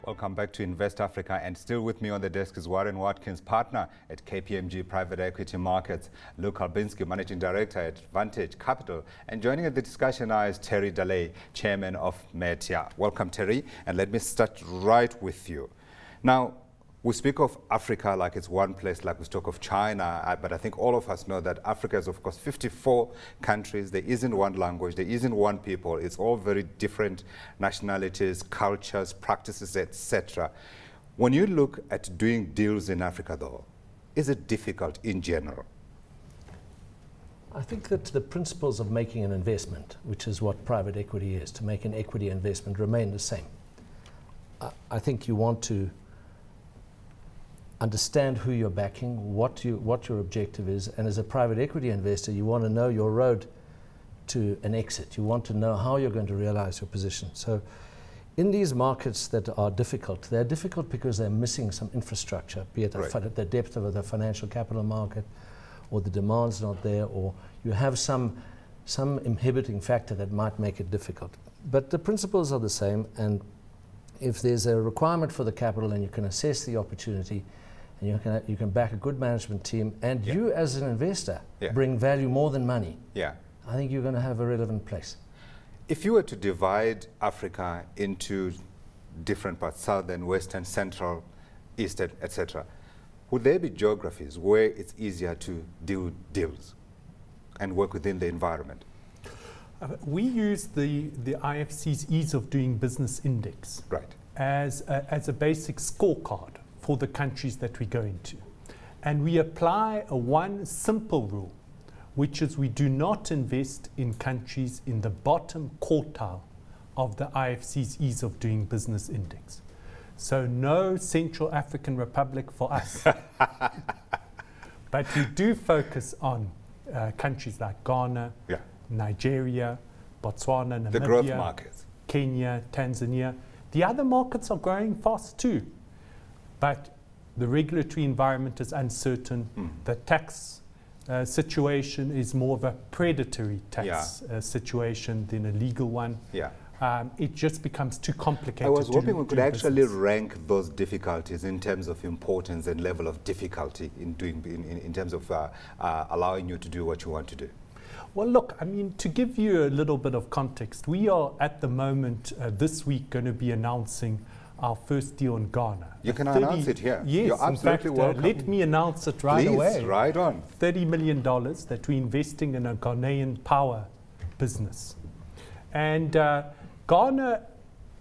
Welcome back to Invest Africa, and still with me on the desk is Warren Watkins, partner at KPMG Private Equity Markets, Luke Albinski, Managing Director at Vantage Capital, and joining at the discussion now is Thierry Dalais, Chairman of Metier. Welcome, Thierry, and let me start right with you. Now, we speak of Africa like it's one place, like we talk of China, but I think all of us know that Africa is, of course, 54 countries. There isn't one language, there isn't one people. It's all very different nationalities, cultures, practices, etc. When you look at doing deals in Africa, though, is it difficult in general? I think that the principles of making an investment, which is what private equity is, to make an equity investment, remain the same. I think you want to understand who you're backing, what your objective is, and as a private equity investor, you want to know your road to an exit. You want to know how you're going to realize your position. So in these markets that are difficult, they're difficult because they're missing some infrastructure, be it the depth of the financial capital market, or the demand's not there, or you have some inhibiting factor that might make it difficult. But the principles are the same, and if there's a requirement for the capital and you can assess the opportunity, and you can back a good management team, and you as an investor bring value more than money, I think you're going to have a relevant place. If you were to divide Africa into different parts, southern, western, central, eastern, etc., would there be geographies where it's easier to do deals and work within the environment? We use the IFC's Ease of Doing Business Index as a basic scorecard for the countries that we go into. And we apply one simple rule, which is we do not invest in countries in the bottom quartile of the IFC's Ease of Doing Business Index. So no Central African Republic for us. But we do focus on countries like Ghana, Nigeria, Botswana, Namibia, the growth markets, Kenya, Tanzania. The other markets are growing fast too, but the regulatory environment is uncertain. The tax situation is more of a predatory tax situation than a legal one. It just becomes too complicated. I was hoping we could actually rank those difficulties in terms of importance and level of difficulty in doing, in terms of allowing you to do what you want to do. Well, look, I mean, to give you a little bit of context, we are at the moment this week going to be announcing our first deal in Ghana. You can announce it here. Yes, you're absolutely welcome. Let me announce it right away. Please, right on. $30 million that we're investing in a Ghanaian power business. And Ghana,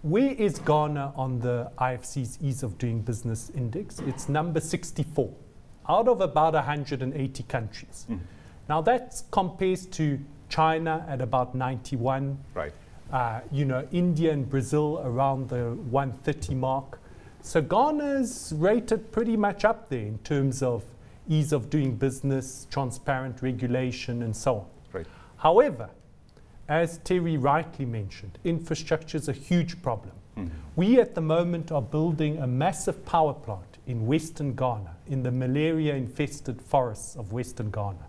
where is Ghana on the IFC's Ease of Doing Business Index? It's number 64 out of about 180 countries. Now that compares to China at about 91. You know, India and Brazil around the 130 mark. So Ghana's rated pretty much up there in terms of ease of doing business, transparent regulation, and so on. However, as Thierry rightly mentioned, infrastructure is a huge problem. We at the moment are building a massive power plant in Western Ghana, in the malaria-infested forests of Western Ghana,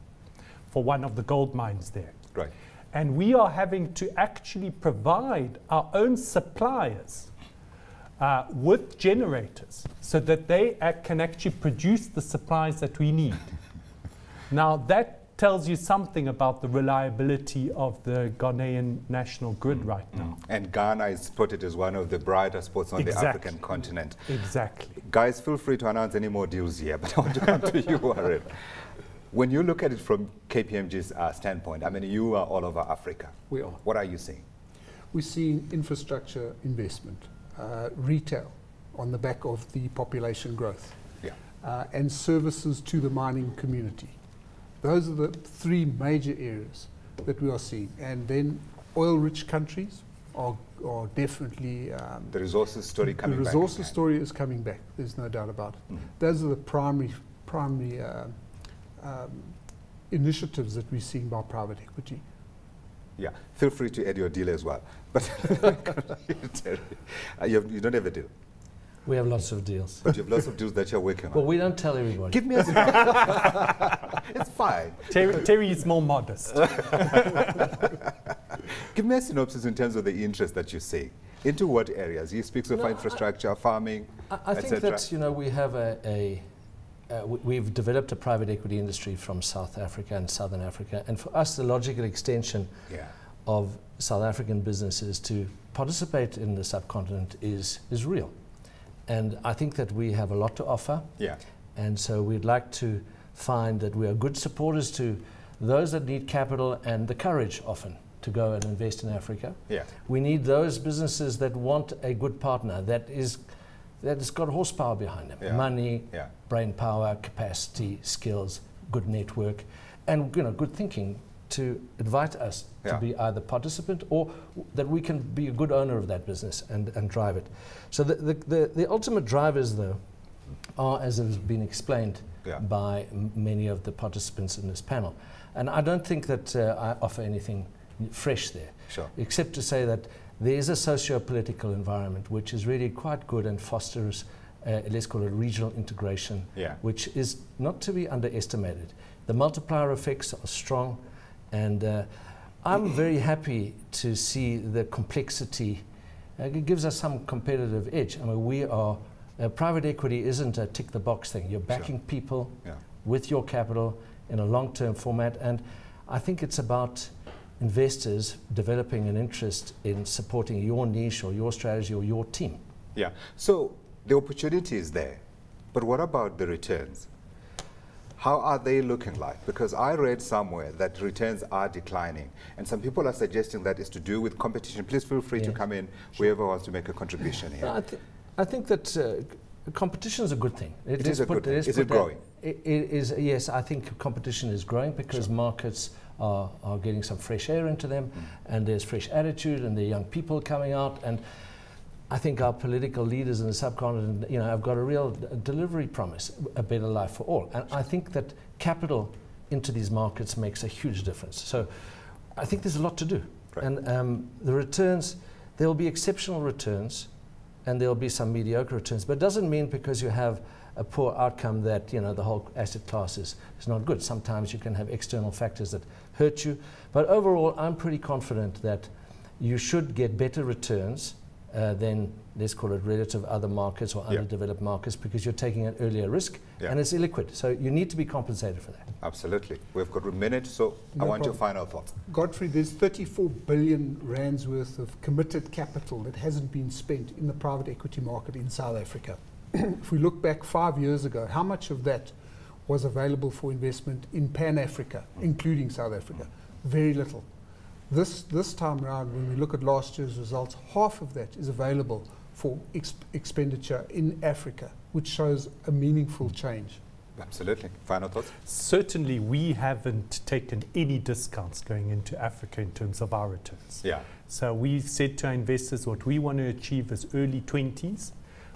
for one of the gold mines there. And we are having to actually provide our own suppliers with generators so that they can actually produce the supplies that we need. Now that tells you something about the reliability of the Ghanaian national grid right now. And Ghana is spotted as one of the brighter spots on the African continent. Guys, feel free to announce any more deals here, but I want to come to you, Warren. When you look at it from KPMG's standpoint, I mean, you are all over Africa. We are. What are you seeing? We're seeing infrastructure investment, retail on the back of the population growth, and services to the mining community. Those are the three major areas that we are seeing. And then oil-rich countries are definitely... the resources story coming back. The resources story is coming back. There's no doubt about it. Those are the primary initiatives that we're seeing by private equity. Feel free to add your deal as well. But you don't have a deal. We have lots of deals. But you have lots of deals that you're working on. Well, we don't tell everybody. Give me a It's fine. Thierry is more modest. Give me a synopsis in terms of the interest that you see. Into what areas? He speaks of infrastructure, farming, I think that, you know, we have we've developed a private equity industry from South Africa and Southern Africa, and for us the logical extension of South African businesses to participate in the subcontinent is real. And I think that we have a lot to offer. Yeah. And so we'd like to find that we are good supporters to those that need capital and the courage often to go and invest in Africa. Yeah. We need those businesses that want a good partner that has got horsepower behind them, money, brain power, capacity, skills, good network, and, you know, good thinking to invite us to be either participant or that we can be a good owner of that business and drive it. So the ultimate drivers, though, are, as has been explained by many of the participants in this panel. And I don't think that I offer anything fresh there, except to say that there is a socio-political environment which is really quite good and fosters, let's call it regional integration, which is not to be underestimated. The multiplier effects are strong, and I'm very happy to see the complexity. It gives us some competitive edge. I mean, we are, private equity isn't a tick-the-box thing. You're backing people with your capital in a long-term format, and I think it's about investors developing an interest in supporting your niche or your strategy or your team. Yeah, so the opportunity is there, but what about the returns? How are they looking like? Because I read somewhere that returns are declining, and some people are suggesting that is to do with competition. Please feel free to come in, whoever wants to make a contribution here. I think that competition is a good thing. It is a good thing. Is it growing? It is, yes, I think competition is growing because markets are getting some fresh air into them, and there's fresh attitude, and there are young people coming out, and I think our political leaders in the subcontinent, you know, have got a real delivery promise, a better life for all. And I think that capital into these markets makes a huge difference. So I think there's a lot to do. Right. And the returns, there will be exceptional returns, and there will be some mediocre returns, but it doesn't mean because you have a poor outcome that, you know, the whole asset class is not good. Sometimes you can have external factors that hurt you. But overall, I'm pretty confident that you should get better returns than, let's call it, relative other markets or underdeveloped markets, because you're taking an earlier risk and it's illiquid. So you need to be compensated for that. Absolutely. We've got a minute, so I want your final thoughts. Godfrey, there's 34 billion rands worth of committed capital that hasn't been spent in the private equity market in South Africa. If we look back 5 years ago, how much of that was available for investment in Pan-Africa, including South Africa? Very little. This time around, when we look at last year's results, half of that is available for expenditure in Africa, which shows a meaningful change. Absolutely. Final thoughts? Certainly, we haven't taken any discounts going into Africa in terms of our returns. Yeah. So we've said to our investors what we want to achieve is early 20s,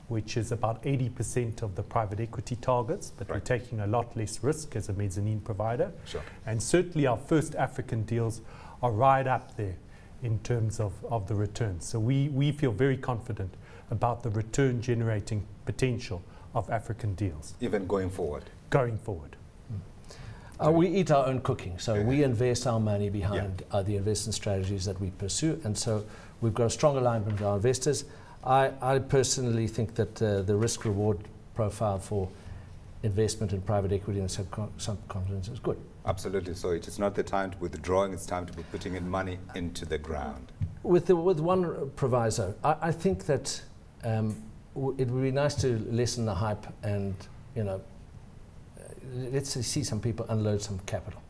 which is about 80% of the private equity targets, but we're taking a lot less risk as a mezzanine provider. Sure. And certainly our first African deals are right up there in terms of the returns. So we feel very confident about the return generating potential of African deals. Even going forward? Going forward. We eat our own cooking, so we invest our money behind the investment strategies that we pursue, and so we've got a strong alignment with our investors. I personally think that the risk-reward profile for investment in private equity in subcontinents is good. Absolutely. So it is not the time to be withdrawing, it's time to be putting in money into the ground. With one proviso, I think that it would be nice to lessen the hype and, you know, let's see some people unload some capital.